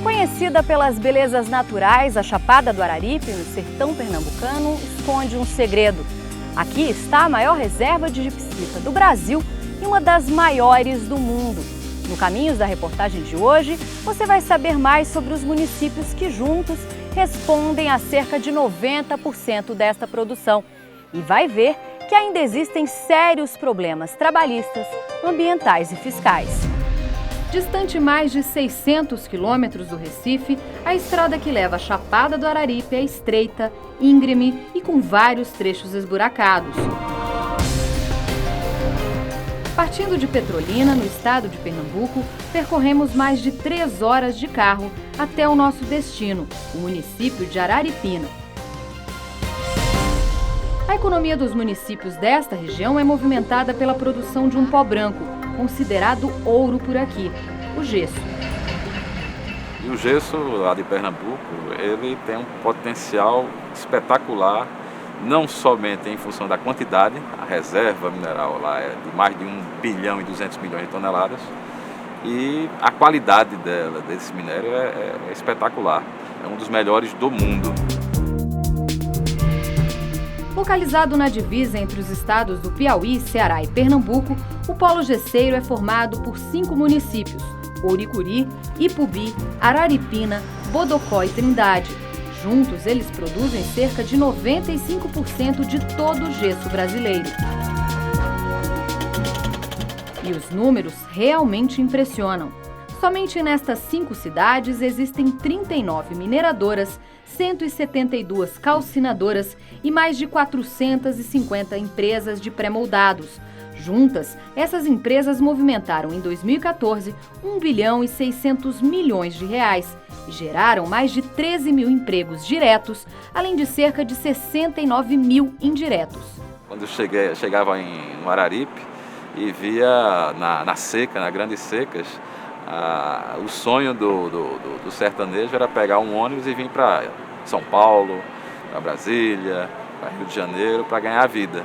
Conhecida pelas belezas naturais, a Chapada do Araripe, no sertão pernambucano, esconde um segredo. Aqui está a maior reserva de gipsita do Brasil e uma das maiores do mundo. No Caminhos da reportagem de hoje, você vai saber mais sobre os municípios que juntos respondem a cerca de 90% desta produção. E vai ver que ainda existem sérios problemas trabalhistas, ambientais e fiscais. Distante mais de 600 quilômetros do Recife, a estrada que leva a Chapada do Araripe é estreita, íngreme e com vários trechos esburacados. Partindo de Petrolina, no estado de Pernambuco, percorremos mais de 3 horas de carro até o nosso destino, o município de Araripina. A economia dos municípios desta região é movimentada pela produção de um pó branco, considerado ouro por aqui, o gesso. E o gesso lá de Pernambuco, ele tem um potencial espetacular, não somente em função da quantidade, a reserva mineral lá é de mais de 1 bilhão e 200 milhões de toneladas, e a qualidade desse minério é espetacular, é um dos melhores do mundo. Localizado na divisa entre os estados do Piauí, Ceará e Pernambuco, o polo gesseiro é formado por 5 municípios: Ouricuri, Ipubi, Araripina, Bodocó e Trindade. Juntos, eles produzem cerca de 95% de todo o gesso brasileiro. E os números realmente impressionam. Somente nestas 5 cidades existem 39 mineradoras, 172 calcinadoras e mais de 450 empresas de pré-moldados. Juntas, essas empresas movimentaram em 2014 1 bilhão e 600 milhões de reais e geraram mais de 13 mil empregos diretos, além de cerca de 69 mil indiretos. Quando eu chegava no Araripe e via na seca, nas grandes secas, o sonho do sertanejo era pegar um ônibus e vir para São Paulo, para Brasília, para Rio de Janeiro, para ganhar a vida.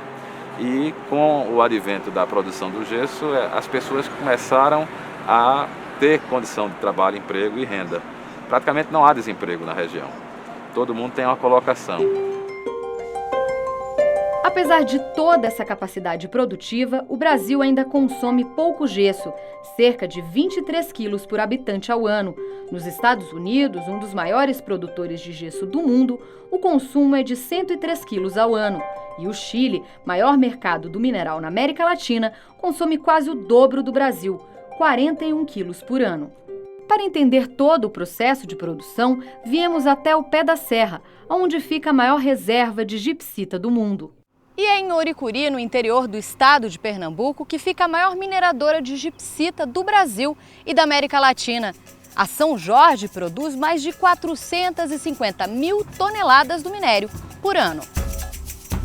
E com o advento da produção do gesso, as pessoas começaram a ter condição de trabalho, emprego e renda. Praticamente não há desemprego na região. Todo mundo tem uma colocação. Apesar de toda essa capacidade produtiva, o Brasil ainda consome pouco gesso, cerca de 23 quilos por habitante ao ano. Nos Estados Unidos, um dos maiores produtores de gesso do mundo, o consumo é de 103 quilos ao ano. E o Chile, maior mercado do mineral na América Latina, consome quase o dobro do Brasil, 41 quilos por ano. Para entender todo o processo de produção, viemos até o pé da serra, onde fica a maior reserva de gipsita do mundo. E é em Ouricuri, no interior do estado de Pernambuco, que fica a maior mineradora de gipsita do Brasil e da América Latina. A São Jorge produz mais de 450 mil toneladas do minério por ano.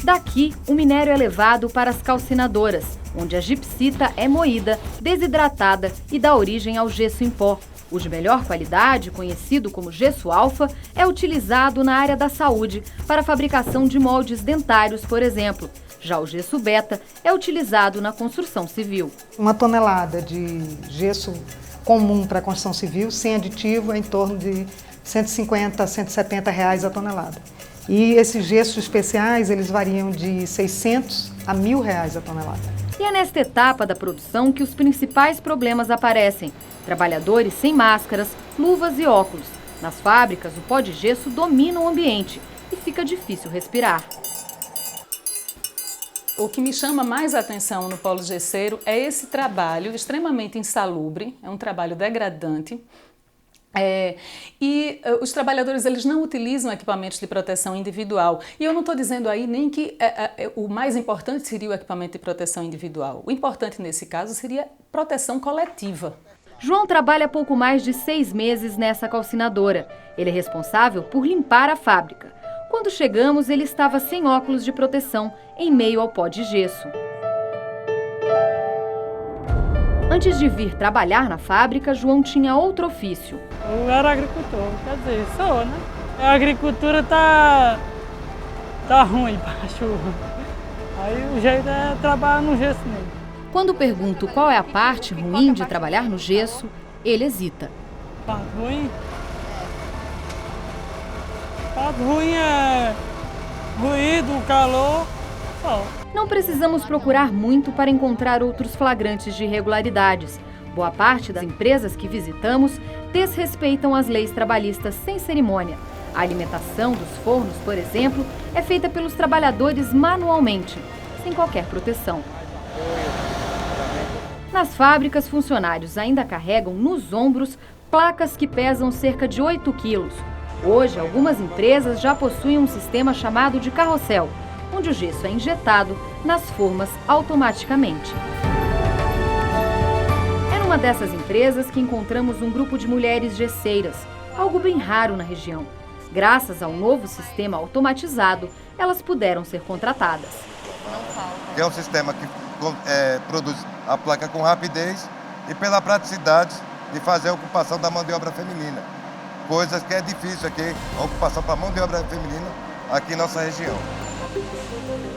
Daqui, o minério é levado para as calcinadoras, onde a gipsita é moída, desidratada e dá origem ao gesso em pó. O de melhor qualidade, conhecido como gesso alfa, é utilizado na área da saúde para a fabricação de moldes dentários, por exemplo. Já o gesso beta é utilizado na construção civil. 1 tonelada de gesso comum para a construção civil, sem aditivo, é em torno de 150 a 170 reais a tonelada. E esses gessos especiais, eles variam de 600 a 1.000 reais a tonelada. E é nesta etapa da produção que os principais problemas aparecem. Trabalhadores sem máscaras, luvas e óculos. Nas fábricas, o pó de gesso domina o ambiente e fica difícil respirar. O que me chama mais a atenção no polo gesseiro é esse trabalho extremamente insalubre, é um trabalho degradante. Os trabalhadores eles não utilizam equipamentos de proteção individual. E eu não estou dizendo aí nem que o mais importante seria o equipamento de proteção individual. O importante nesse caso seria proteção coletiva. João trabalha pouco mais de 6 meses nessa calcinadora. Ele é responsável por limpar a fábrica. Quando chegamos, ele estava sem óculos de proteção, em meio ao pó de gesso. Antes de vir trabalhar na fábrica, João tinha outro ofício. Eu era agricultor, quer dizer, sou, né? A agricultura tá ruim para a chuva. Aí o jeito é trabalhar no gesso mesmo. Quando pergunto qual é a parte ruim de trabalhar no gesso, ele hesita. Parte ruim? Parte ruim é ruído, calor, só. Não precisamos procurar muito para encontrar outros flagrantes de irregularidades. Boa parte das empresas que visitamos desrespeitam as leis trabalhistas sem cerimônia. A alimentação dos fornos, por exemplo, é feita pelos trabalhadores manualmente, sem qualquer proteção. Nas fábricas, funcionários ainda carregam nos ombros placas que pesam cerca de 8 quilos. Hoje, algumas empresas já possuem um sistema chamado de carrossel, onde o gesso é injetado nas formas automaticamente. É numa dessas empresas que encontramos um grupo de mulheres gesseiras, algo bem raro na região. Graças ao novo sistema automatizado, elas puderam ser contratadas. É um sistema que produz a placa com rapidez e pela praticidade de fazer a ocupação da mão de obra feminina. Coisas que é difícil aqui, a ocupação para a mão de obra feminina aqui em nossa região.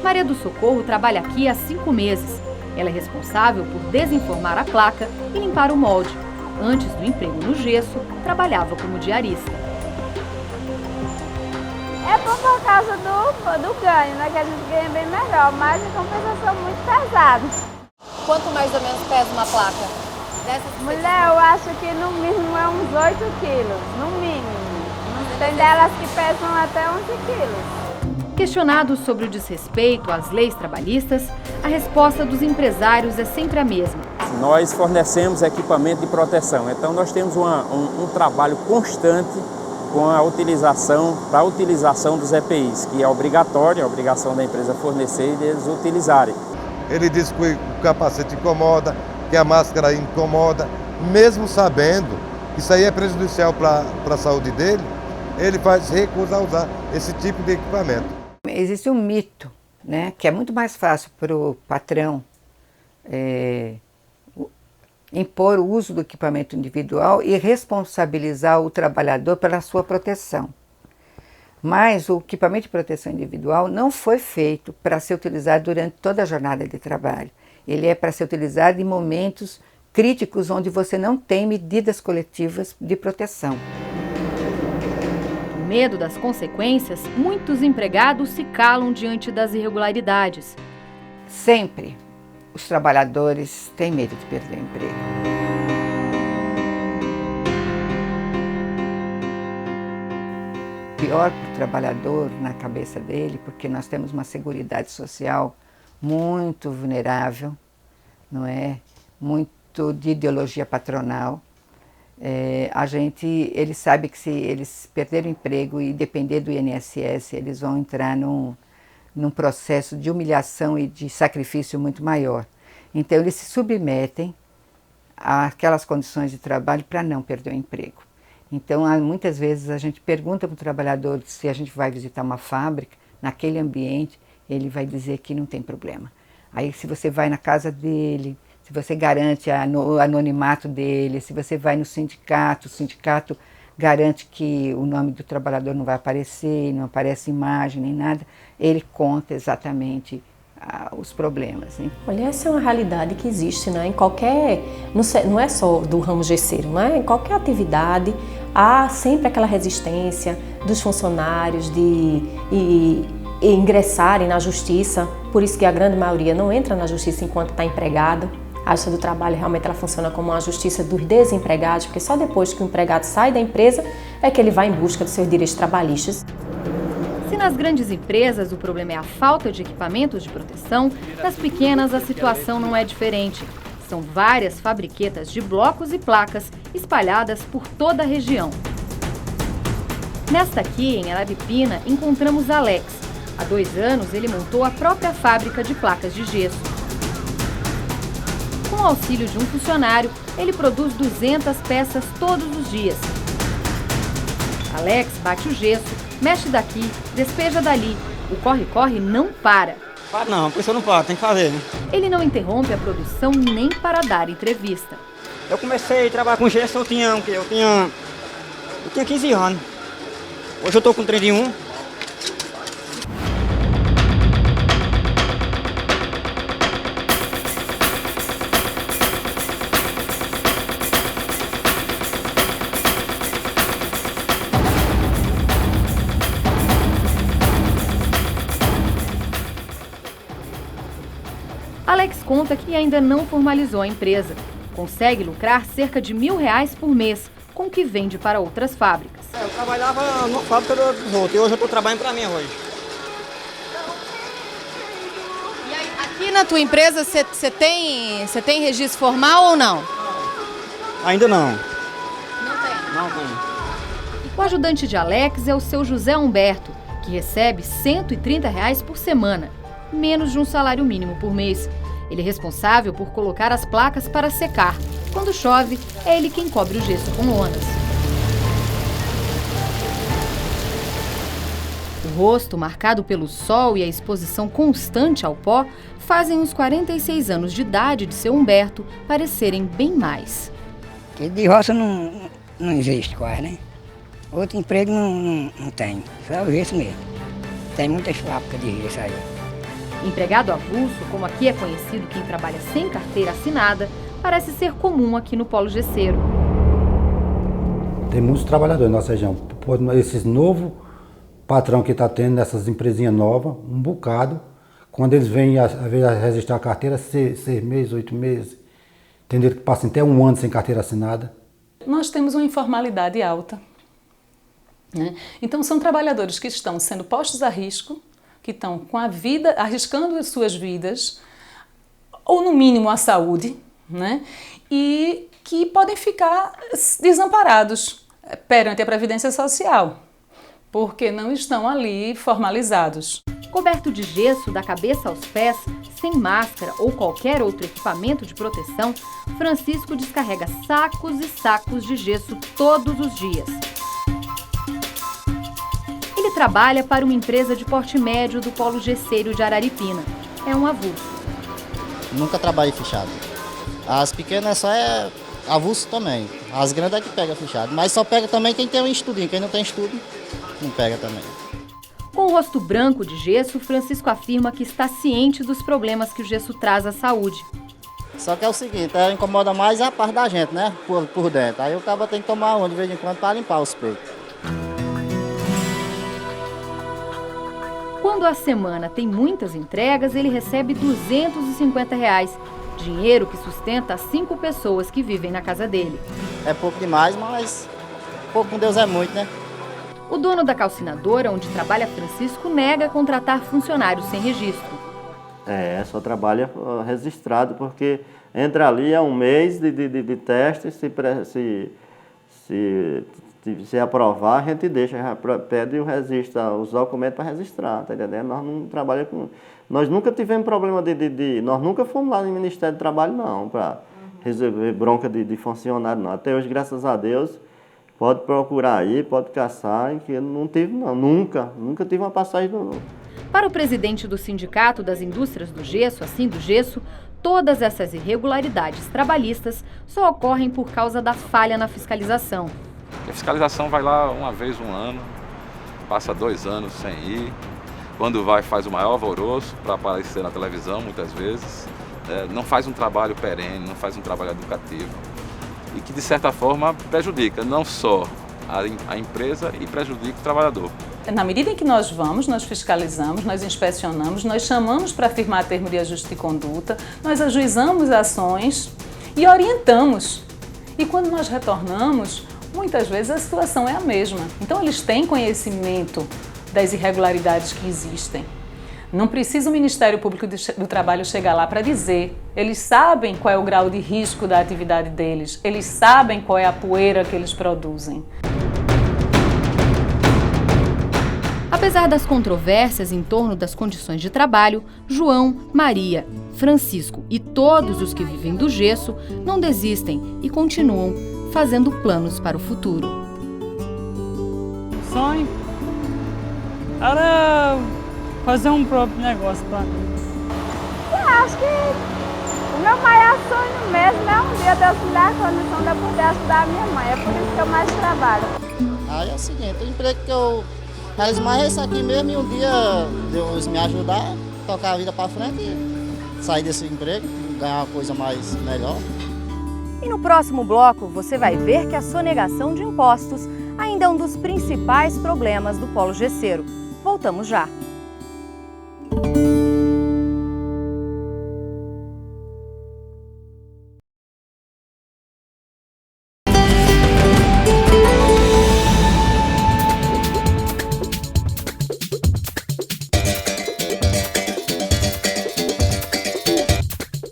Maria do Socorro trabalha aqui há 5 meses. Ela é responsável por desenformar a placa e limpar o molde. Antes do emprego no gesso, trabalhava como diarista. É por causa do ganho, né? Que a gente ganha bem melhor, mas em compensação muito pesado. Quanto mais ou menos pesa uma placa? Mulher, eu acho que no mínimo é uns 8 quilos, no mínimo. Tem delas que pesam até 11 quilos. Questionado sobre o desrespeito às leis trabalhistas, a resposta dos empresários é sempre a mesma. Nós fornecemos equipamento de proteção, então nós temos um trabalho constante com a utilização dos EPIs, que é obrigatório, a obrigação da empresa fornecer e eles utilizarem. Ele diz que o capacete incomoda, que a máscara incomoda, mesmo sabendo que isso aí é prejudicial para a saúde dele, ele recusa a usar esse tipo de equipamento. Existe um mito, né, que é muito mais fácil para o patrão impor o uso do equipamento individual e responsabilizar o trabalhador pela sua proteção. Mas o equipamento de proteção individual não foi feito para ser utilizado durante toda a jornada de trabalho. Ele é para ser utilizado em momentos críticos onde você não tem medidas coletivas de proteção. Com medo das consequências, muitos empregados se calam diante das irregularidades. Sempre os trabalhadores têm medo de perder o emprego. Pior para o trabalhador na cabeça dele, porque nós temos uma seguridade social muito vulnerável, não é? Muito de ideologia patronal. Ele sabe que se eles perderem o emprego e depender do INSS, eles vão entrar num processo de humilhação e de sacrifício muito maior. Então eles se submetem àquelas condições de trabalho para não perder o emprego. Então muitas vezes a gente pergunta para o trabalhador se a gente vai visitar uma fábrica, naquele ambiente, ele vai dizer que não tem problema. Aí se você vai na casa dele, se você garante o anonimato dele, se você vai no sindicato, o sindicato garante que o nome do trabalhador não vai aparecer, não aparece imagem nem nada, ele conta exatamente os problemas. Hein? Olha, essa é uma realidade que existe, né? Em qualquer, não é só do ramo gesseiro, né? Em qualquer atividade há sempre aquela resistência dos funcionários de ingressarem na justiça, por isso que a grande maioria não entra na justiça enquanto está empregado. A Justiça do Trabalho realmente ela funciona como uma justiça dos desempregados, porque só depois que o empregado sai da empresa é que ele vai em busca dos seus direitos trabalhistas. Se nas grandes empresas o problema é a falta de equipamentos de proteção, nas pequenas a situação não é diferente. São várias fabriquetas de blocos e placas espalhadas por toda a região. Nesta aqui, em Araripina, encontramos Alex. Há 2 anos ele montou a própria fábrica de placas de gesso. Com o auxílio de um funcionário, ele produz 200 peças todos os dias. Alex bate o gesso, mexe daqui, despeja dali. O corre-corre não para. Não, a pessoa não para, tem que fazer, né? Ele não interrompe a produção nem para dar entrevista. Eu comecei a trabalhar com gesso, eu tinha 15 anos. Hoje eu estou com 31. Alex conta que ainda não formalizou a empresa. Consegue lucrar cerca de R$1.000 por mês, com o que vende para outras fábricas. Eu trabalhava na fábrica dos outros e hoje eu estou trabalhando para mim hoje. E aí, aqui na tua empresa você tem registro formal ou não? Ainda não. Não tem? Não tem. O ajudante de Alex é o seu José Humberto, que recebe R$130 por semana, menos de um salário mínimo por mês. Ele é responsável por colocar as placas para secar. Quando chove, é ele quem cobre o gesso com lonas. O rosto, marcado pelo sol e a exposição constante ao pó, fazem os 46 anos de idade de seu Humberto parecerem bem mais. De roça não existe quase, né? Outro emprego não tem, só o gesso mesmo. Tem muitas fábricas de gesso aí. Empregado avulso, como aqui é conhecido quem trabalha sem carteira assinada, parece ser comum aqui no Polo Gesseiro. Tem muitos trabalhadores na nossa região. Esses novos patrão que está tendo nessas empresinhas novas, um bocado, quando eles vêm a registrar a carteira, 6 meses, 8 meses, entendeu? Que passam até 1 ano sem carteira assinada. Nós temos uma informalidade alta, né? Então são trabalhadores que estão sendo postos a risco, que estão com a vida, arriscando as suas vidas, ou no mínimo a saúde, né? E que podem ficar desamparados perante a Previdência Social, porque não estão ali formalizados. Coberto de gesso da cabeça aos pés, sem máscara ou qualquer outro equipamento de proteção, Francisco descarrega sacos e sacos de gesso todos os dias. Ele trabalha para uma empresa de porte médio do Polo Gesseiro de Araripina. É um avulso. Nunca trabalhei fechado. As pequenas só é avulso também. As grandes é que pega fechado. Mas só pega também quem tem um estudinho. Quem não tem estudo, não pega também. Com o rosto branco de gesso, Francisco afirma que está ciente dos problemas que o gesso traz à saúde. Só que é o seguinte, incomoda mais a parte da gente, né? Por dentro. Aí o cara tem que tomar uma de vez em quando para limpar os peitos. Quando a semana tem muitas entregas, ele recebe R$250, dinheiro que sustenta as 5 pessoas que vivem na casa dele. É pouco demais, mas pouco com Deus é muito, né? O dono da calcinadora, onde trabalha Francisco, nega contratar funcionários sem registro. Só trabalha registrado, porque entra ali é um mês de teste, se aprovar, a gente deixa, pede o registro, os documentos para registrar, tá entendendo? Nós não trabalhamos com... Nós nunca tivemos problema nós nunca fomos lá no Ministério do Trabalho, não, para resolver bronca de funcionário, não. Até hoje, graças a Deus, pode procurar aí, pode caçar, que eu não tive, não. Nunca tive uma passagem do... Para o presidente do Sindicato das Indústrias do Gesso, assim do Gesso, todas essas irregularidades trabalhistas só ocorrem por causa da falha na fiscalização. A fiscalização vai lá uma vez no ano, passa 2 anos sem ir. Quando vai, faz o maior alvoroço para aparecer na televisão, muitas vezes. Não faz um trabalho perene, não faz um trabalho educativo. E que, de certa forma, prejudica não só a empresa e prejudica o trabalhador. Na medida em que nós vamos, nós fiscalizamos, nós inspecionamos, nós chamamos para firmar termo de ajuste de conduta, nós ajuizamos ações e orientamos. E quando nós retornamos, muitas vezes a situação é a mesma. Então eles têm conhecimento das irregularidades que existem. Não precisa o Ministério Público do Trabalho chegar lá para dizer. Eles sabem qual é o grau de risco da atividade deles, eles sabem qual é a poeira que eles produzem. Apesar das controvérsias em torno das condições de trabalho, João, Maria, Francisco e todos os que vivem do gesso não desistem e continuam fazendo planos para o futuro. O sonho era fazer um próprio negócio para mim. Eu acho que o meu maior sonho mesmo é um dia Deus me dar a condição de eu poder ajudar a minha mãe. É por isso que eu mais trabalho. Aí é o seguinte, o emprego que eu realizo mais é esse aqui mesmo, e um dia Deus me ajudar, tocar a vida para frente e sair desse emprego, ganhar uma coisa mais melhor. E no próximo bloco você vai ver que a sonegação de impostos ainda é um dos principais problemas do polo gesseiro. Voltamos já.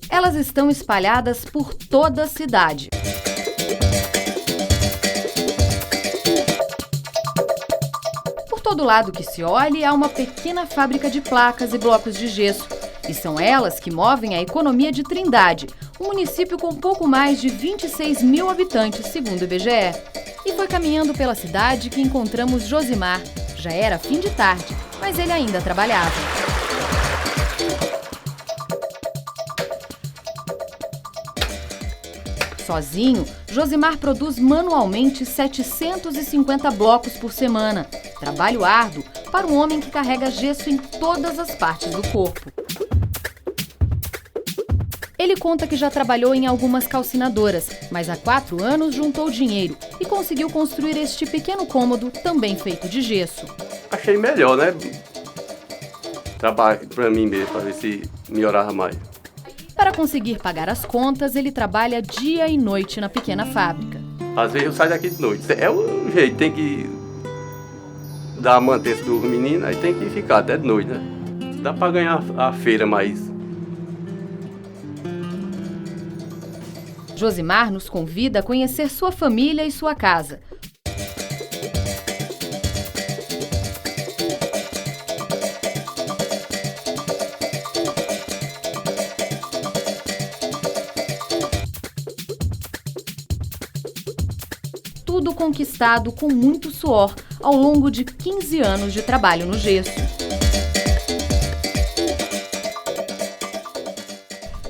Elas estão espalhadas por toda a cidade. Por todo lado que se olhe, há uma pequena fábrica de placas e blocos de gesso. E são elas que movem a economia de Trindade, um município com pouco mais de 26 mil habitantes, segundo o IBGE. E foi caminhando pela cidade que encontramos Josimar. Já era fim de tarde, mas ele ainda trabalhava. Sozinho, Josimar produz manualmente 750 blocos por semana. Trabalho árduo para um homem que carrega gesso em todas as partes do corpo. Ele conta que já trabalhou em algumas calcinadoras, mas há 4 anos juntou dinheiro e conseguiu construir este pequeno cômodo, também feito de gesso. Achei melhor, né? Trabalho para mim mesmo, para ver se melhorava mais. Para conseguir pagar as contas, ele trabalha dia e noite na pequena fábrica. Às vezes eu saio daqui de noite. É o jeito, tem que dar a mantença dos meninos, aí tem que ficar até de noite, né? Dá para ganhar a feira mais. Josimar nos convida a conhecer sua família e sua casa. Tudo conquistado com muito suor ao longo de 15 anos de trabalho no gesso.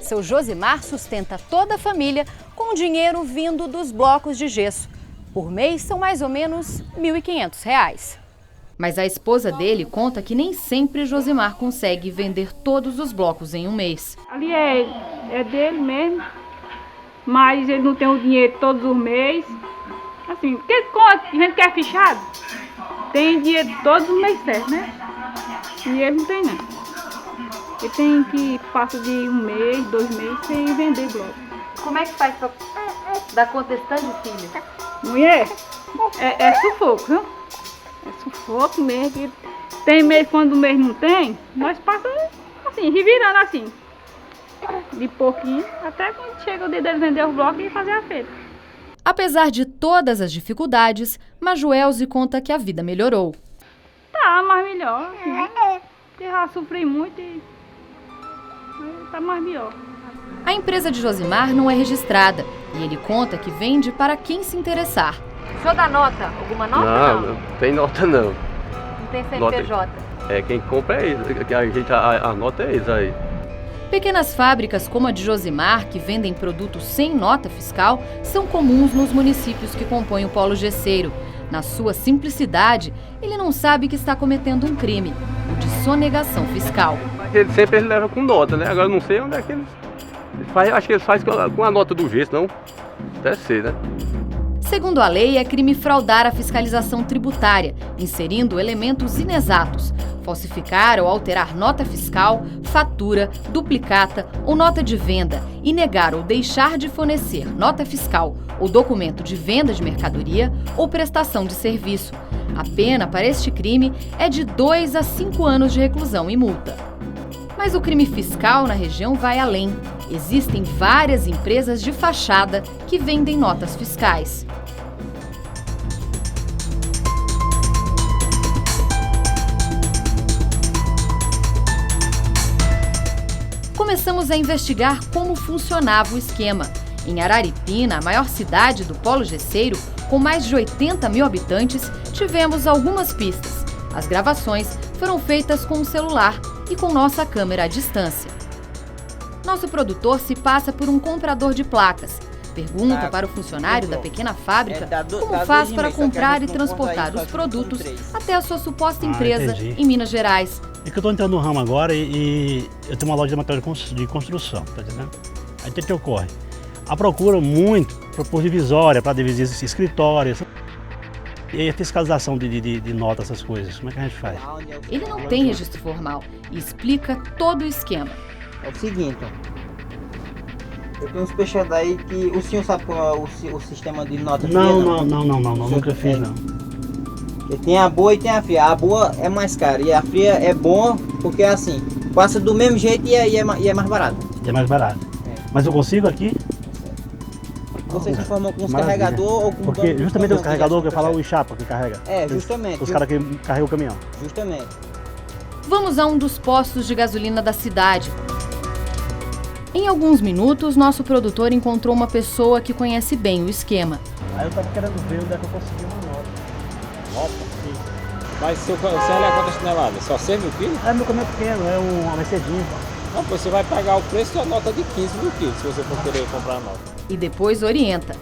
Seu Josimar sustenta toda a família com dinheiro vindo dos blocos de gesso. Por mês são mais ou menos R$ 1.500. Mas a esposa dele conta que nem sempre Josimar consegue vender todos os blocos em um mês. Ali é dele mesmo, mas ele não tem o dinheiro todos os meses. Assim, porque a gente quer fichado, tem dinheiro todos os meses certo, né? E ele não tem não. Ele tem que passar de 1 mês, 2 meses sem vender bloco. Como é que faz para dar conta desse tanto de filho? Mulher, é sufoco, viu? É sufoco mesmo. Tem mês, quando o mês não tem, nós passamos assim, revirando assim. De pouquinho, até quando chega o dia dele vender os blocos e fazer a feira. Apesar de todas as dificuldades, Majuelze conta que a vida melhorou. Tá, mais melhor. Né? Eu já sofri muito e tá mais melhor. A empresa de Josimar não é registrada e ele conta que vende para quem se interessar. O senhor dá nota? Alguma nota? Não tem nota não. Não tem CNPJ? É, quem compra é eles. A nota é eles aí. Pequenas fábricas como a de Josimar, que vendem produtos sem nota fiscal, são comuns nos municípios que compõem o polo gesseiro. Na sua simplicidade, ele não sabe que está cometendo um crime, o de sonegação fiscal. Ele sempre leva com nota, né? Agora eu não sei onde é que eles fazem. Acho que eles fazem com a nota do gesso, não? Deve ser, né? Segundo a lei, é crime fraudar a fiscalização tributária, inserindo elementos inexatos, falsificar ou alterar nota fiscal, fatura, duplicata ou nota de venda e negar ou deixar de fornecer nota fiscal ou documento de venda de mercadoria ou prestação de serviço. A pena para este crime é de 2 a 5 anos de reclusão e multa. Mas o crime fiscal na região vai além. Existem várias empresas de fachada que vendem notas fiscais. Começamos a investigar como funcionava o esquema. Em Araripina, a maior cidade do polo gesseiro, com mais de 80 mil habitantes, tivemos algumas pistas. As gravações foram feitas com um celular e com nossa câmera à distância. Nosso produtor se passa por um comprador de placas. Pergunta para o funcionário da pequena fábrica como faz para comprar e transportar os produtos até a sua suposta empresa em Minas Gerais. É que eu estou entrando no ramo agora e eu tenho uma loja de material de construção, tá entendendo? Aí o que ocorre? A procura muito por divisória, para dividir escritórios. E a fiscalização de nota, essas coisas, como é que a gente faz? Ele não tem registro formal e explica todo o esquema. É o seguinte, eu tenho uns peixes aí que o senhor sabe qual é o sistema de nota fria? Não, nunca fiz não. Tem a boa e tem a fria. A boa é mais cara e a fria é boa porque assim, passa do mesmo jeito e é mais barato. É mais barato. Mas eu consigo aqui? Você se informou com os carregadores ou com porque justamente os carregadores que eu falo o chapa que carrega. É, justamente. Os caras que carregam o caminhão. Justamente. Vamos a um dos postos de gasolina da cidade. Em alguns minutos, nosso produtor encontrou uma pessoa que conhece bem o esquema. Aí eu tava querendo ver onde é que eu consegui uma nota. Nota? Sim. Mas se você olhar quantas toneladas? Só 100 mil quilos? É, meu caminhão pequeno, é uma Mercedinha. Não, você vai pagar o preço da nota de 15 mil quilos, se você for querer comprar a nota. E depois orienta.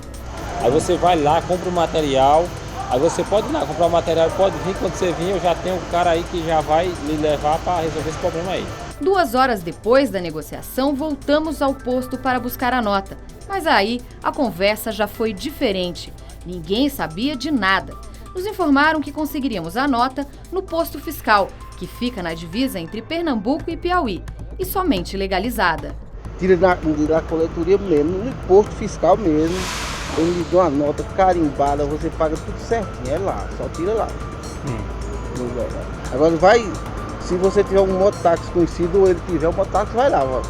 Aí você vai lá, compra o material, aí você pode ir lá comprar o material, pode vir, quando você vir eu já tenho um cara aí que já vai lhe levar para resolver esse problema aí. 2 horas depois da negociação, voltamos ao posto para buscar a nota. Mas aí, a conversa já foi diferente. Ninguém sabia de nada. Nos informaram que conseguiríamos a nota no posto fiscal, que fica na divisa entre Pernambuco e Piauí, e somente legalizada. Tira da coletoria mesmo, no posto fiscal mesmo, ele lhe dá uma nota carimbada, você paga tudo certinho, é lá, só tira lá. Agora vai, se você tiver um mototáxi conhecido ou ele tiver um mototáxi, vai lá,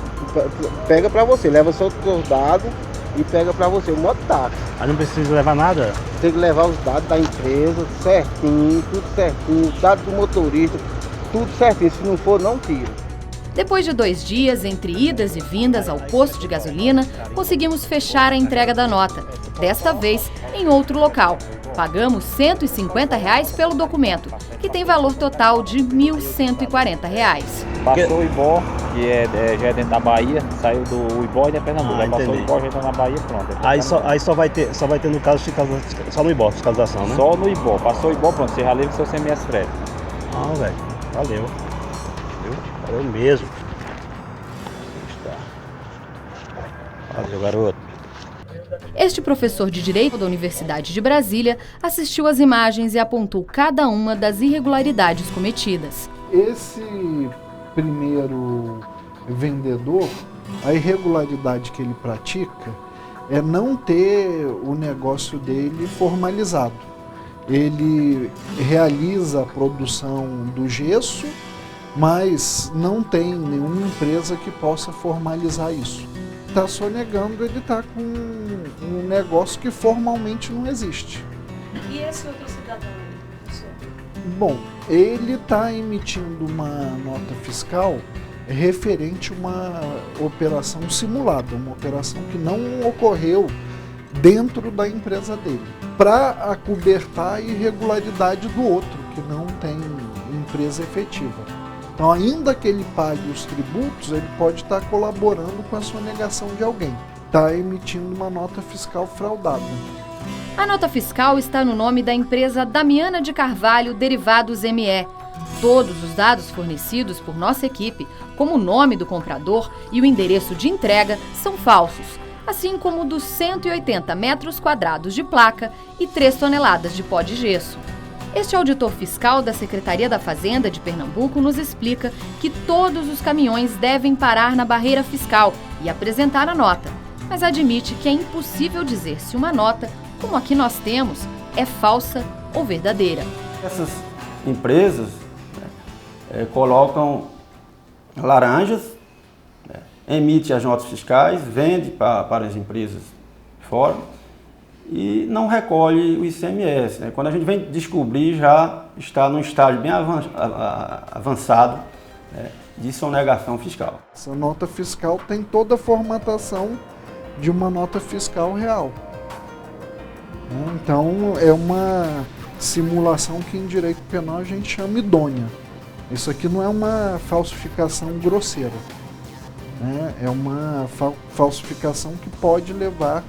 pega pra você, leva seus dados e pega pra você o mototáxi. Aí não precisa levar nada? Tem que levar os dados da empresa, certinho, tudo certinho, os dados do motorista, tudo certinho, se não for, não tira. Depois de 2 dias entre idas e vindas ao posto de gasolina, conseguimos fechar a entrega da nota. Desta vez, em outro local. Pagamos R$ 150 pelo documento, que tem valor total de R$ 1.140. Passou o Ibó, que já é dentro da Bahia, saiu do Ibó e de Pernambuco. Aí passou o Ibó, já está na Bahia, pronto. Aí só vai ter no caso, só no Ibó, fiscalização, né? Só no Ibó. Passou o Ibó, pronto, você já leva o seu CMS frete. Ah, velho, valeu. Valeu mesmo. Valeu, garoto. Este professor de Direito da Universidade de Brasília assistiu às imagens e apontou cada uma das irregularidades cometidas. Esse primeiro vendedor, a irregularidade que ele pratica é não ter o negócio dele formalizado. Ele realiza a produção do gesso, mas não tem nenhuma empresa que possa formalizar isso. Está sonegando, ele está com um negócio que formalmente não existe. E esse outro cidadão? Bom, ele está emitindo uma nota fiscal referente a uma operação simulada, uma operação que não ocorreu dentro da empresa dele, para acobertar a irregularidade do outro, que não tem empresa efetiva. Então, ainda que ele pague os tributos, ele pode estar colaborando com a sonegação de alguém. Está emitindo uma nota fiscal fraudada. A nota fiscal está no nome da empresa Damiana de Carvalho Derivados ME. Todos os dados fornecidos por nossa equipe, como o nome do comprador e o endereço de entrega, são falsos, assim como dos 180 metros quadrados de placa e 3 toneladas de pó de gesso. Este auditor fiscal da Secretaria da Fazenda de Pernambuco nos explica que todos os caminhões devem parar na barreira fiscal e apresentar a nota, mas admite que é impossível dizer se uma nota, como a que nós temos, é falsa ou verdadeira. Essas empresas colocam laranjas, emite as notas fiscais, vende para as empresas fora, e não recolhe o ICMS. Quando a gente vem descobrir, já está num estágio bem avançado de sonegação fiscal. Essa nota fiscal tem toda a formatação de uma nota fiscal real. Então, é uma simulação que em direito penal a gente chama idônea. Isso aqui não é uma falsificação grosseira. né? É uma falsificação que pode levar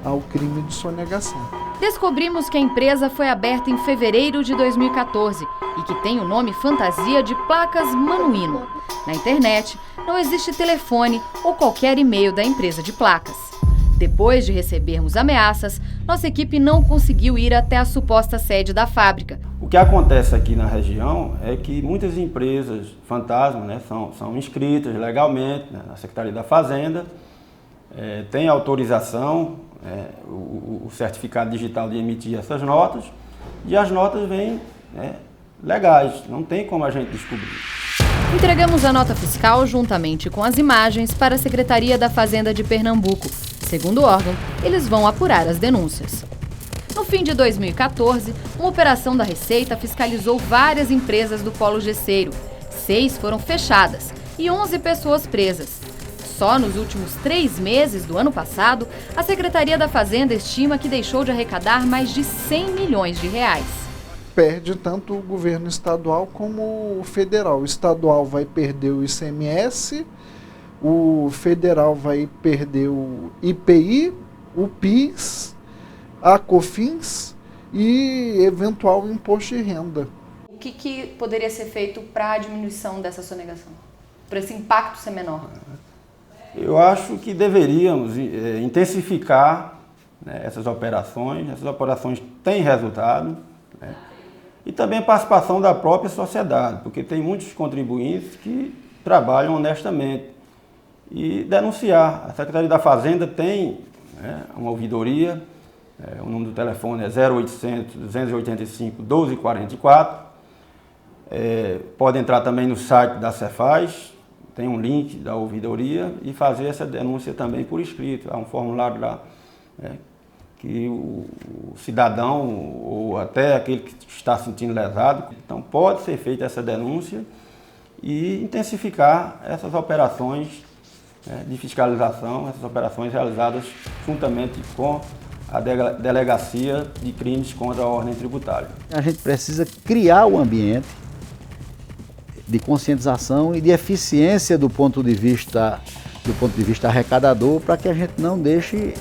ao crime de sonegação. Descobrimos que a empresa foi aberta em fevereiro de 2014 e que tem o nome fantasia de Placas Manuíno. Na internet, não existe telefone ou qualquer e-mail da empresa de placas. Depois de recebermos ameaças, nossa equipe não conseguiu ir até a suposta sede da fábrica. O que acontece aqui na região é que muitas empresas fantasma, né, são inscritas legalmente, né, na Secretaria da Fazenda, tem autorização, o certificado digital de emitir essas notas, e as notas vêm legais, não tem como a gente descobrir. Entregamos a nota fiscal juntamente com as imagens para a Secretaria da Fazenda de Pernambuco. Segundo o órgão, eles vão apurar as denúncias. No fim de 2014, uma operação da Receita fiscalizou várias empresas do Polo Gesseiro. 6 foram fechadas e 11 pessoas presas. Só nos últimos 3 meses do ano passado, a Secretaria da Fazenda estima que deixou de arrecadar mais de 100 milhões de reais. Perde tanto o governo estadual como o federal. O estadual vai perder o ICMS, o federal vai perder o IPI, o PIS, a COFINS e eventual imposto de renda. O que poderia ser feito para a diminuição dessa sonegação? Para esse impacto ser menor? Eu acho que deveríamos intensificar, né, essas operações. Essas operações têm resultado, né, e também a participação da própria sociedade, porque tem muitos contribuintes que trabalham honestamente. E denunciar. A Secretaria da Fazenda tem, né, uma ouvidoria, o número do telefone é 0800 285 1244. Pode entrar também no site da Cefaz, tem um link da ouvidoria, e fazer essa denúncia também por escrito. Há um formulário lá, que o cidadão ou até aquele que está se sentindo lesado, então pode ser feita essa denúncia e intensificar essas operações de fiscalização, essas operações realizadas juntamente com a Delegacia de Crimes contra a Ordem Tributária. A gente precisa criar o ambiente de conscientização e de eficiência do ponto de vista arrecadador, para que a gente não deixe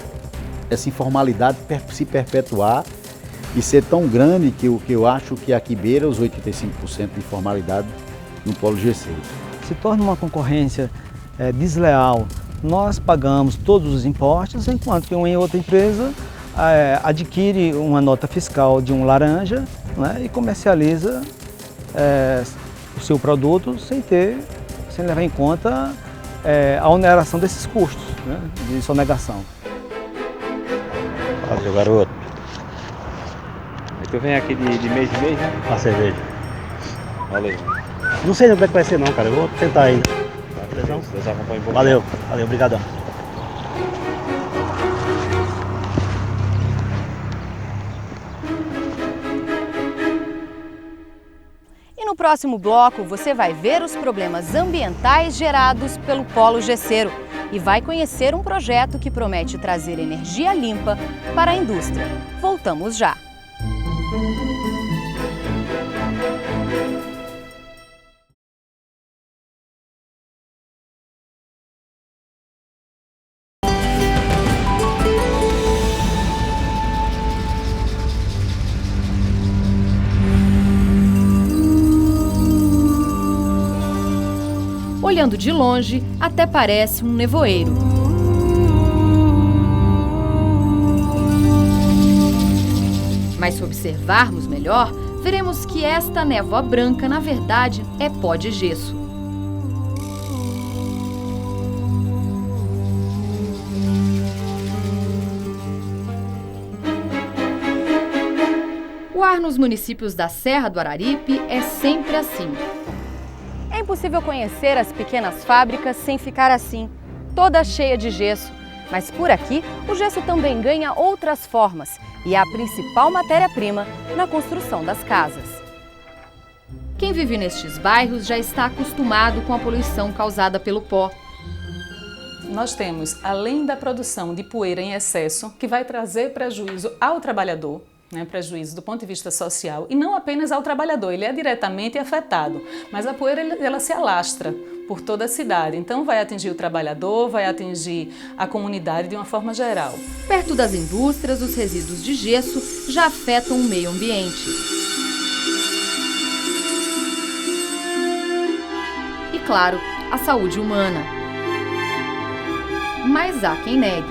essa informalidade se perpetuar e ser tão grande que eu acho que aqui beira os 85% de informalidade no Polo Gesseiro. Se torna uma concorrência desleal. Nós pagamos todos os impostos, enquanto que uma outra empresa adquire uma nota fiscal de um laranja, né, e comercializa o seu produto sem levar em conta a oneração desses custos, né, de sonegação. Valeu, garoto. Tu vem aqui de mês em mês, né? A cerveja. Valeu. Não sei como é que vai ser não, cara. Eu vou tentar ainda. Deus acompanhe um pouco. Valeu, obrigadão. E no próximo bloco você vai ver os problemas ambientais gerados pelo Polo Gesseiro e vai conhecer um projeto que promete trazer energia limpa para a indústria. Voltamos já. Olhando de longe, até parece um nevoeiro. Mas se observarmos melhor, veremos que esta névoa branca, na verdade, é pó de gesso. O ar nos municípios da Serra do Araripe é sempre assim. É impossível conhecer as pequenas fábricas sem ficar assim, toda cheia de gesso. Mas por aqui, o gesso também ganha outras formas e é a principal matéria-prima na construção das casas. Quem vive nestes bairros já está acostumado com a poluição causada pelo pó. Nós temos, além da produção de poeira em excesso, que vai trazer prejuízo ao trabalhador, prejuízo do ponto de vista social, e não apenas ao trabalhor, ele é diretamente afetado, mas a poeira ela se alastra por toda a cidade. Então vai atingir o trabalhador, vai atingir a comunidade de uma forma geral. Perto das indústrias, os resíduos de gesso já afetam o meio ambiente. E claro, a saúde humana. Mas há quem negue.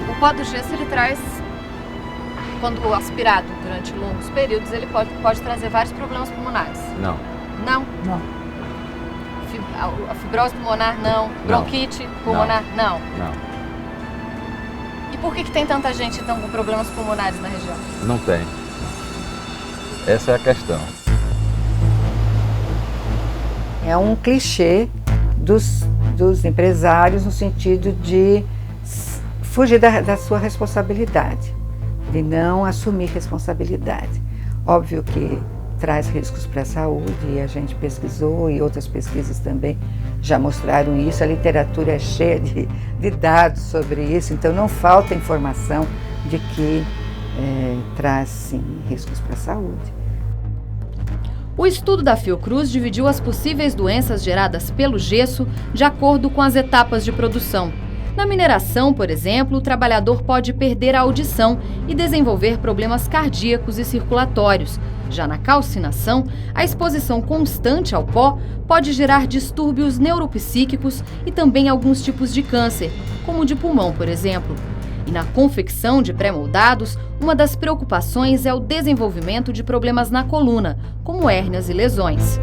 O pó do gesso ele traz, quando aspirado durante longos períodos, ele pode trazer vários problemas pulmonares. Não. Não? Não. A fibrose pulmonar, não. Bronquite pulmonar, não. Não. E por que tem tanta gente, então, com problemas pulmonares na região? Não tem. Essa é a questão. É um clichê dos empresários no sentido de fugir da sua responsabilidade, de não assumir responsabilidade. Óbvio que traz riscos para a saúde, e a gente pesquisou, e outras pesquisas também já mostraram isso. A literatura é cheia de dados sobre isso, então não falta informação de que traz, sim, riscos para a saúde. O estudo da Fiocruz dividiu as possíveis doenças geradas pelo gesso de acordo com as etapas de produção. Na mineração, por exemplo, o trabalhador pode perder a audição e desenvolver problemas cardíacos e circulatórios. Já na calcinação, a exposição constante ao pó pode gerar distúrbios neuropsíquicos e também alguns tipos de câncer, como o de pulmão, por exemplo. E na confecção de pré-moldados, uma das preocupações é o desenvolvimento de problemas na coluna, como hérnias e lesões.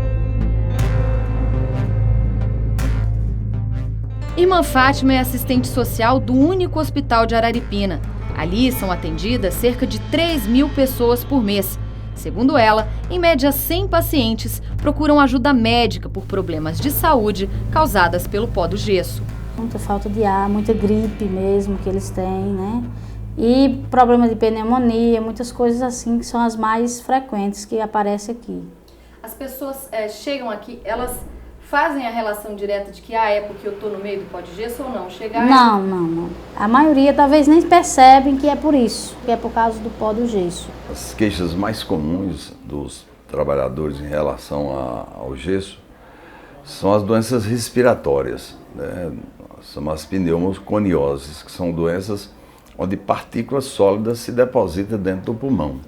Irmã Fátima é assistente social do único hospital de Araripina. Ali são atendidas cerca de 3.000 pessoas por mês. Segundo ela, em média 100 pacientes procuram ajuda médica por problemas de saúde causadas pelo pó do gesso. Muita falta de ar, muita gripe mesmo que eles têm, né? E problema de pneumonia, muitas coisas assim que são as mais frequentes que aparecem aqui. As pessoas chegam aqui, elas fazem a relação direta de que é porque eu estou no meio do pó de gesso ou não? Não. A maioria talvez nem percebem que é por isso, que é por causa do pó do gesso. As queixas mais comuns dos trabalhadores em relação ao gesso são as doenças respiratórias, né? São as pneumoconioses, que são doenças onde partículas sólidas se depositam dentro do pulmão.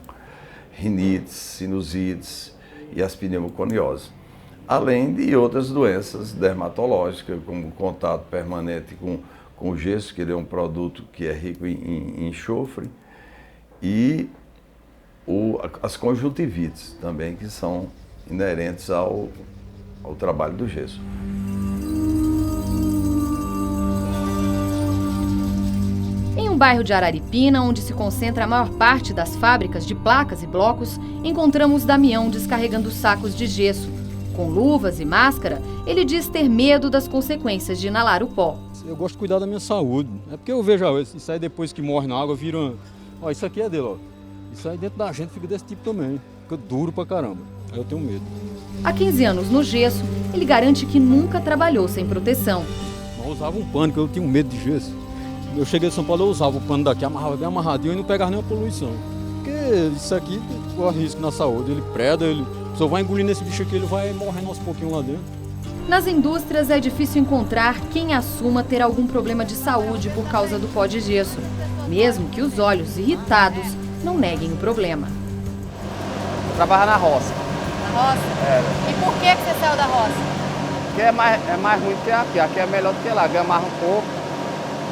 Rinites, sinusites e as pneumoconioses. Além de outras doenças dermatológicas, como contato permanente com o gesso, que ele é um produto que é rico em enxofre, e as conjuntivites também, que são inerentes ao trabalho do gesso. Em um bairro de Araripina, onde se concentra a maior parte das fábricas de placas e blocos, encontramos Damião descarregando sacos de gesso. Com luvas e máscara, ele diz ter medo das consequências de inalar o pó. Eu gosto de cuidar da minha saúde. É porque eu vejo isso aí depois que morre na água, vira... Ó, isso aqui é dele, ó. Isso aí dentro da gente fica desse tipo também. Fica duro pra caramba. Aí eu tenho medo. Há 15 anos no gesso, ele garante que nunca trabalhou sem proteção. Eu usava um pano, porque eu tinha medo de gesso. Eu cheguei de São Paulo, eu usava o pano daqui, amarrava bem amarradinho e não pegava nenhuma poluição. Porque isso aqui corre risco na saúde. Ele preda, se eu vai engolir nesse bicho aqui, ele vai morrendo aos pouquinhos lá dentro. Nas indústrias é difícil encontrar quem assuma ter algum problema de saúde por causa do pó de gesso, mesmo que os olhos irritados não neguem o problema. Eu trabalho na roça. Na roça? É. E por que você saiu da roça? Porque é mais ruim do que aqui. Aqui é melhor do que lá, ganha mais um pouco.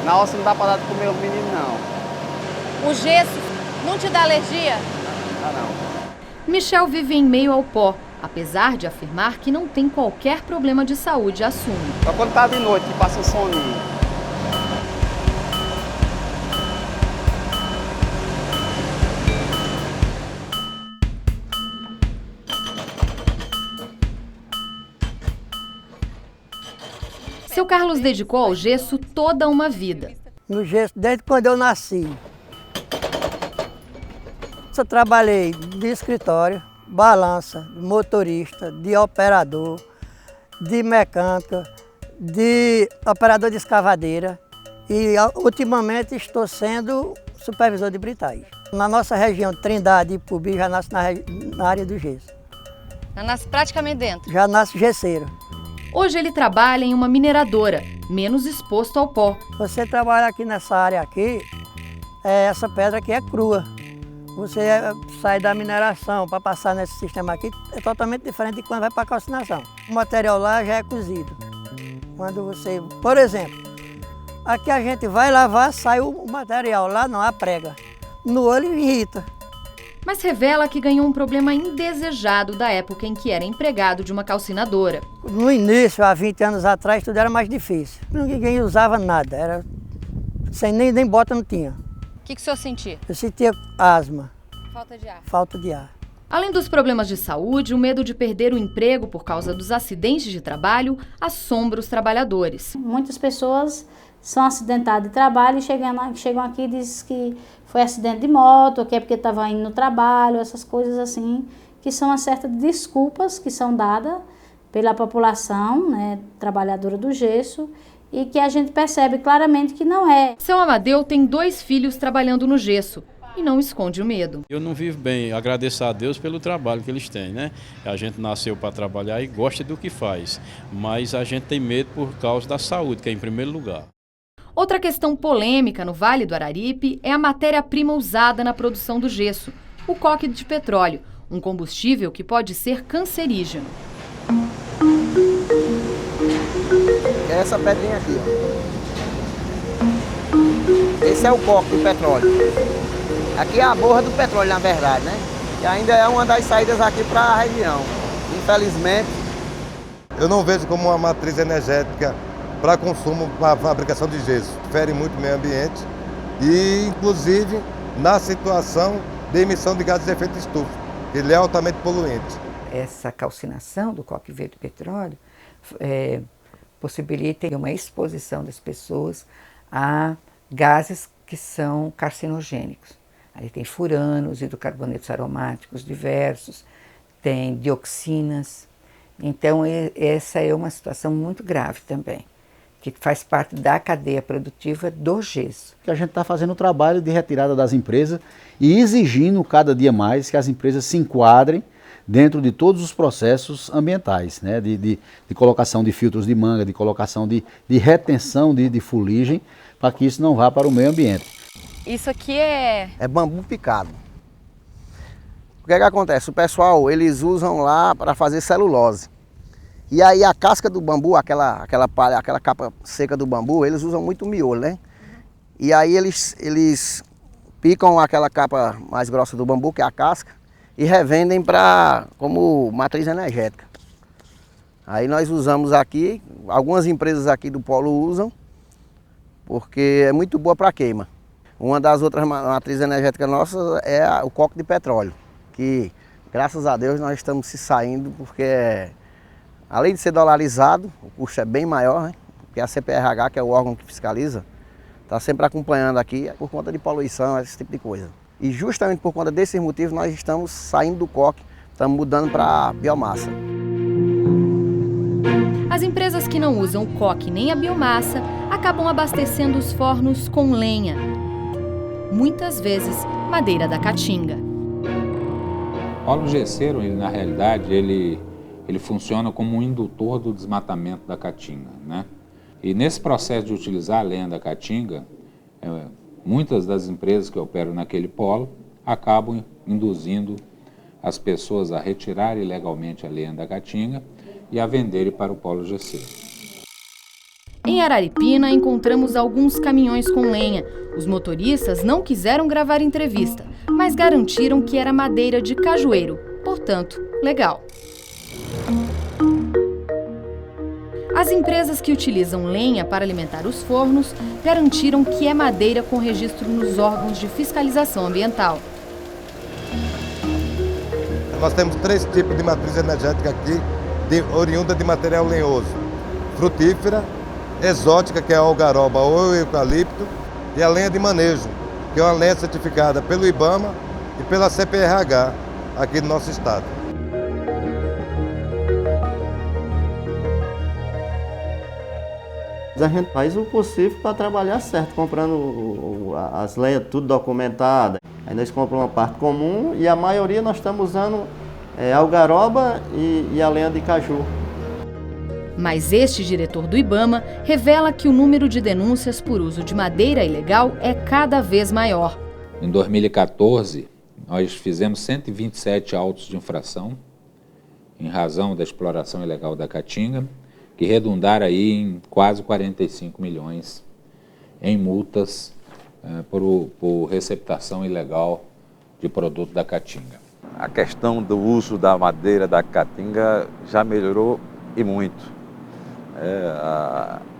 Na roça não dá pra dar de comer os meninos, não. O gesso não te dá alergia? Não. Michel vive em meio ao pó, apesar de afirmar que não tem qualquer problema de saúde, assume. Só quando tá de noite que passa um soninho. Seu Carlos dedicou ao gesso toda uma vida. No gesso desde quando eu nasci. Eu trabalhei de escritório, balança, de motorista, de operador, de mecânica, de operador de escavadeira e ultimamente estou sendo supervisor de britagem. Na nossa região, Trindade e Ipubi, já nasce na área do gesso. Já nasce praticamente dentro? Já nasce gesseiro. Hoje ele trabalha em uma mineradora, menos exposto ao pó. Você trabalha aqui nessa área aqui, essa pedra aqui é crua. Você sai da mineração para passar nesse sistema aqui, é totalmente diferente de quando vai para a calcinação. O material lá já é cozido. Quando você, por exemplo, aqui a gente vai lavar, sai o material, lá não, a prega. No olho irrita. Mas revela que ganhou um problema indesejado da época em que era empregado de uma calcinadora. No início, há 20 anos atrás, tudo era mais difícil. Ninguém usava nada, era sem nem bota não tinha. O que o senhor sentia? Eu sentia asma. Falta de ar. Falta de ar. Além dos problemas de saúde, o medo de perder o emprego por causa dos acidentes de trabalho assombra os trabalhadores. Muitas pessoas são acidentadas de trabalho e chegam aqui e dizem que foi acidente de moto, ou que é porque estava indo no trabalho, essas coisas assim, que são uma certa desculpas que são dadas pela população, né, trabalhadora do gesso, e que a gente percebe claramente que não é. Seu Amadeu tem 2 filhos trabalhando no gesso e não esconde o medo. Eu não vivo bem, agradeço a Deus pelo trabalho que eles têm, né? A gente nasceu para trabalhar e gosta do que faz, mas a gente tem medo por causa da saúde, que é em primeiro lugar. Outra questão polêmica no Vale do Araripe é a matéria-prima usada na produção do gesso, o coque de petróleo, um combustível que pode ser cancerígeno. É essa pedrinha aqui, ó. Esse é o coque do petróleo. Aqui é a borra do petróleo, na verdade, né? E ainda é uma das saídas aqui para a região. Infelizmente, eu não vejo como uma matriz energética para consumo, para fabricação de gesso. Fere muito o meio ambiente e, inclusive, na situação de emissão de gases de efeito estufa. Ele é altamente poluente. Essa calcinação do coque verde petróleo possibilita uma exposição das pessoas a gases que são carcinogênicos. Aí tem furanos, hidrocarbonetos aromáticos diversos, tem dioxinas. Então, essa é uma situação muito grave também, que faz parte da cadeia produtiva do gesso. A gente está fazendo um trabalho de retirada das empresas e exigindo cada dia mais que as empresas se enquadrem dentro de todos os processos ambientais, né? de colocação de filtros de manga, de colocação de retenção de fuligem, para que isso não vá para o meio ambiente. Isso aqui é bambu picado. O que acontece? O pessoal, eles usam lá para fazer celulose. E aí a casca do bambu, aquela palha, aquela capa seca do bambu, eles usam muito miolo, né? E aí eles picam aquela capa mais grossa do bambu, que é a casca, e revendem como matriz energética. Aí nós usamos aqui, algumas empresas aqui do polo usam, porque é muito boa para queima. Uma das outras matrizes energéticas nossas é o coque de petróleo, que graças a Deus nós estamos se saindo, porque além de ser dolarizado, o custo é bem maior, né? Porque a CPRH, que é o órgão que fiscaliza, está sempre acompanhando aqui por conta de poluição, esse tipo de coisa. E justamente por conta desses motivos nós estamos saindo do coque, estamos mudando para biomassa. As empresas que não usam o coque nem a biomassa acabam abastecendo os fornos com lenha. Muitas vezes, madeira da caatinga. O óleo gesseiro, na realidade, ele funciona como um indutor do desmatamento da caatinga, né? E nesse processo de utilizar a lenha da caatinga, muitas das empresas que operam naquele polo acabam induzindo as pessoas a retirar ilegalmente a lenha da caatinga e a venderem para o polo gesseiro. Em Araripina, encontramos alguns caminhões com lenha. Os motoristas não quiseram gravar entrevista, mas garantiram que era madeira de cajueiro, portanto, legal. As empresas que utilizam lenha para alimentar os fornos garantiram que é madeira com registro nos órgãos de fiscalização ambiental. Nós temos 3 tipos de matriz energética aqui, oriunda de material lenhoso: frutífera, exótica, que é a algaroba ou o eucalipto, e a lenha de manejo, que é uma lenha certificada pelo IBAMA e pela CPRH aqui do nosso estado. A gente faz o possível para trabalhar certo, comprando as lenhas tudo documentadas. Aí nós compramos uma parte comum e a maioria nós estamos usando algaroba e a lenha de caju. Mas este diretor do IBAMA revela que o número de denúncias por uso de madeira ilegal é cada vez maior. Em 2014, nós fizemos 127 autos de infração em razão da exploração ilegal da caatinga, que redundaram aí em quase 45 milhões em multas por receptação ilegal de produto da caatinga. A questão do uso da madeira da caatinga já melhorou e muito.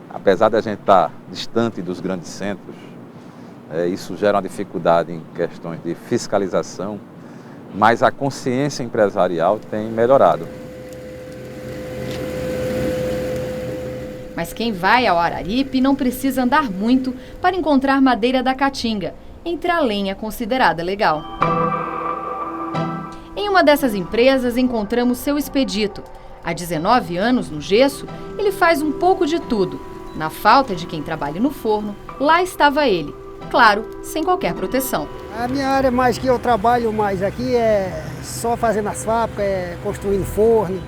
Apesar de a gente estar distante dos grandes centros, isso gera uma dificuldade em questões de fiscalização, mas a consciência empresarial tem melhorado. Mas quem vai ao Araripe não precisa andar muito para encontrar madeira da caatinga, entre a lenha considerada legal. Em uma dessas empresas encontramos seu Expedito. Há 19 anos, no gesso, ele faz um pouco de tudo. Na falta de quem trabalhe no forno, lá estava ele. Claro, sem qualquer proteção. A minha área mais que eu trabalho mais aqui é só fazendo as fábricas, construindo forno.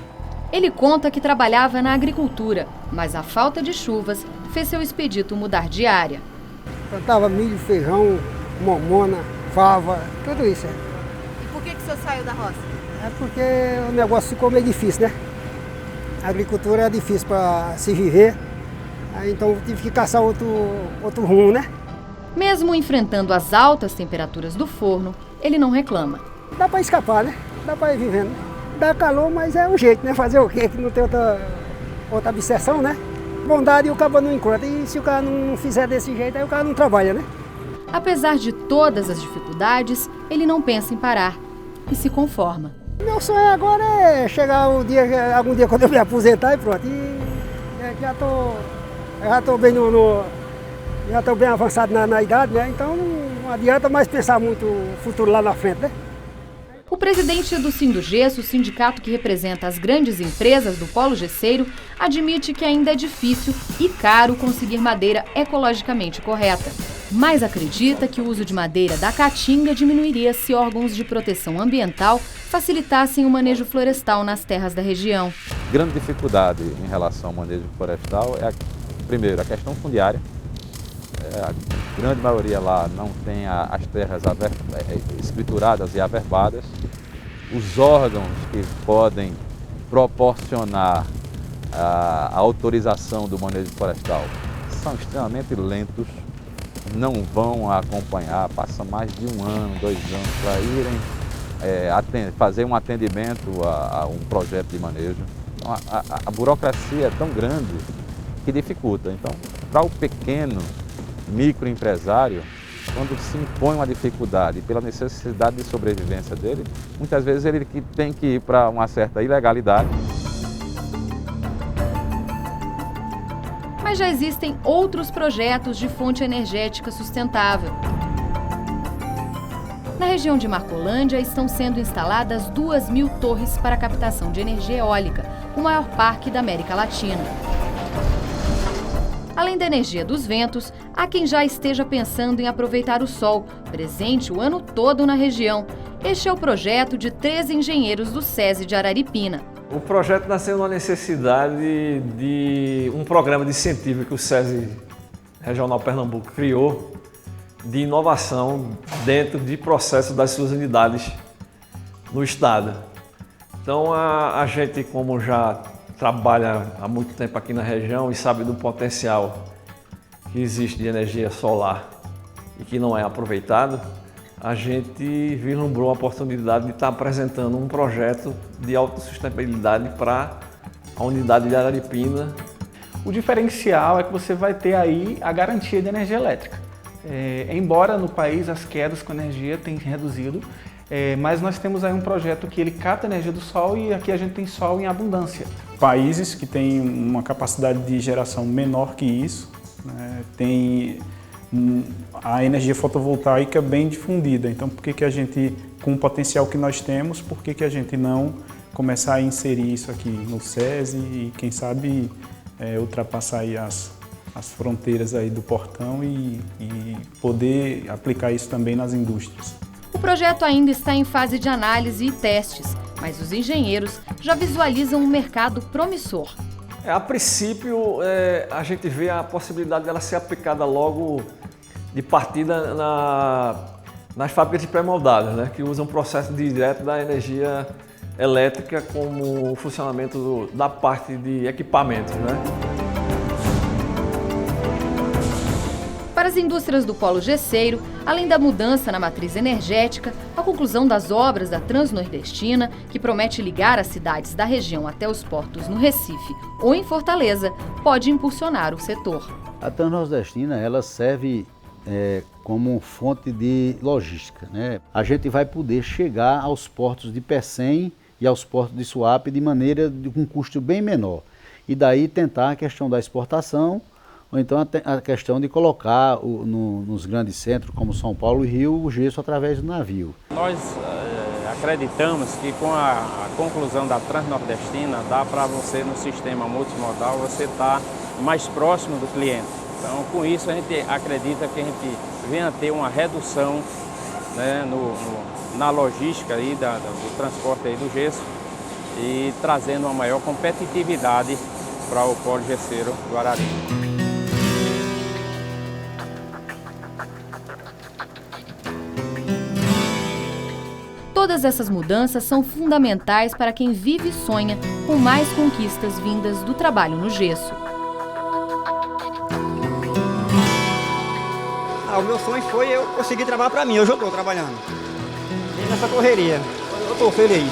Ele conta que trabalhava na agricultura, mas a falta de chuvas fez seu Expedito mudar de área. Plantava milho, feijão, mamona, fava, tudo isso. E por que o senhor saiu da roça? É porque o negócio ficou meio difícil, né? A agricultura é difícil para se viver, então eu tive que caçar outro rumo, né? Mesmo enfrentando as altas temperaturas do forno, ele não reclama. Dá para escapar, né? Dá para ir vivendo. Dá calor, mas é um jeito, né? Fazer o quê? Que não tem outra obsessão, né? Bondade o cara não encontra. E se o cara não fizer desse jeito, aí o cara não trabalha, né? Apesar de todas as dificuldades, ele não pensa em parar e se conforma. Meu sonho agora é chegar algum dia quando eu me aposentar e pronto. E já tô bem já estou bem avançado na idade, né? Então não adianta mais pensar muito o futuro lá na frente, né? O presidente do Sindugesso, o sindicato que representa as grandes empresas do polo gesseiro, admite que ainda é difícil e caro conseguir madeira ecologicamente correta. Mas acredita que o uso de madeira da caatinga diminuiria se órgãos de proteção ambiental facilitassem o manejo florestal nas terras da região. Grande dificuldade em relação ao manejo florestal é, primeiro, a questão fundiária. A grande maioria lá não tem as terras escrituradas e averbadas. Os órgãos que podem proporcionar a autorização do manejo florestal são extremamente lentos, não vão acompanhar, passa mais de 1 ano, 2 anos para irem fazer um atendimento a um projeto de manejo. Então, a burocracia é tão grande que dificulta. Então, para o pequeno microempresário, quando se impõe uma dificuldade pela necessidade de sobrevivência dele, muitas vezes ele tem que ir para uma certa ilegalidade. Mas já existem outros projetos de fonte energética sustentável. Na região de Marcolândia estão sendo instaladas 2.000 torres para captação de energia eólica, o maior parque da América Latina. Além da energia dos ventos, há quem já esteja pensando em aproveitar o sol, presente o ano todo na região. Este é o projeto de 3 engenheiros do SESI de Araripina. O projeto nasceu na necessidade de um programa de incentivo que o SESI Regional Pernambuco criou de inovação dentro de processos das suas unidades no estado. Então a gente, como já trabalha há muito tempo aqui na região e sabe do potencial que existe de energia solar e que não é aproveitado, a gente vislumbrou a oportunidade de estar apresentando um projeto de autossustentabilidade para a unidade de Araripina. O diferencial é que você vai ter aí a garantia de energia elétrica. Embora no país as quedas com energia tenham reduzido, mas nós temos aí um projeto que ele capta a energia do sol e aqui a gente tem sol em abundância. Países que têm uma capacidade de geração menor que isso, né, tem a energia fotovoltaica bem difundida. Então, por que a gente, com o potencial que nós temos, por que a gente não começar a inserir isso aqui no SESI e, quem sabe, ultrapassar aí as fronteiras aí do portão e poder aplicar isso também nas indústrias. O projeto ainda está em fase de análise e testes, mas os engenheiros já visualizam um mercado promissor. A princípio, a gente vê a possibilidade dela ser aplicada logo de partida nas fábricas de pré-moldadas, né, que usam o processo direto da energia elétrica como funcionamento da parte de equipamentos, né? Para as indústrias do polo gesseiro, além da mudança na matriz energética, a conclusão das obras da Transnordestina, que promete ligar as cidades da região até os portos no Recife ou em Fortaleza, pode impulsionar o setor. A Transnordestina, ela serve como fonte de logística, né? A gente vai poder chegar aos portos de Pecém e aos portos de Suape de maneira com um custo bem menor. E daí tentar a questão da exportação, ou então a questão de colocar nos grandes centros, como São Paulo e Rio, o gesso através do navio. Nós acreditamos que com a conclusão da Transnordestina, dá para você, no sistema multimodal, você estar mais próximo do cliente. Então, com isso, a gente acredita que a gente venha a ter uma redução, né, na logística aí do transporte aí do gesso e trazendo uma maior competitividade para o polo gesseiro do Arari. Todas essas mudanças são fundamentais para quem vive e sonha com mais conquistas vindas do trabalho no gesso. O meu sonho foi eu conseguir trabalhar para mim. Hoje eu estou trabalhando. E nessa correria, eu estou feliz.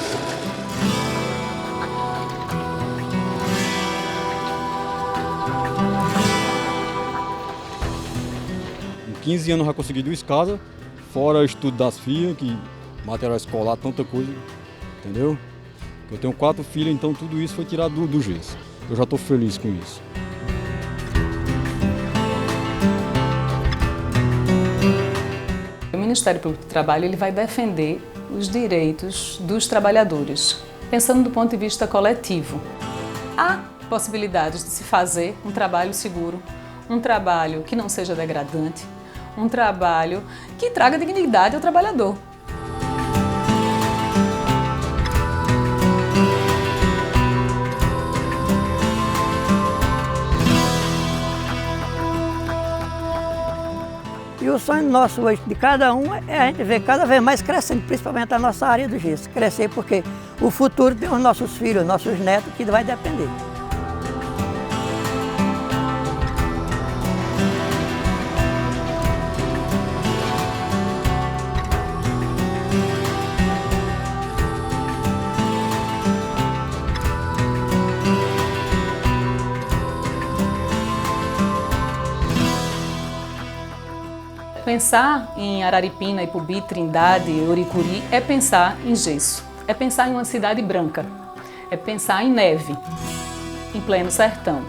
Com 15 anos eu já consegui 2 casas, fora o estudo das filhas, que material escolar, tanta coisa, entendeu? Eu tenho 4 filhas, então tudo isso foi tirado do gesso. Eu já estou feliz com isso. O Ministério Público do Trabalho ele vai defender os direitos dos trabalhadores, pensando do ponto de vista coletivo. Há possibilidades de se fazer um trabalho seguro, um trabalho que não seja degradante, um trabalho que traga dignidade ao trabalhador. E o sonho nosso hoje, de cada um, é a gente ver cada vez mais crescendo, principalmente a nossa área do gesso. Crescer porque o futuro tem os nossos filhos, nossos netos, que vai depender. Pensar em Araripina, Ipubi, Trindade, Oricuri é pensar em gesso, é pensar em uma cidade branca, é pensar em neve, em pleno sertão.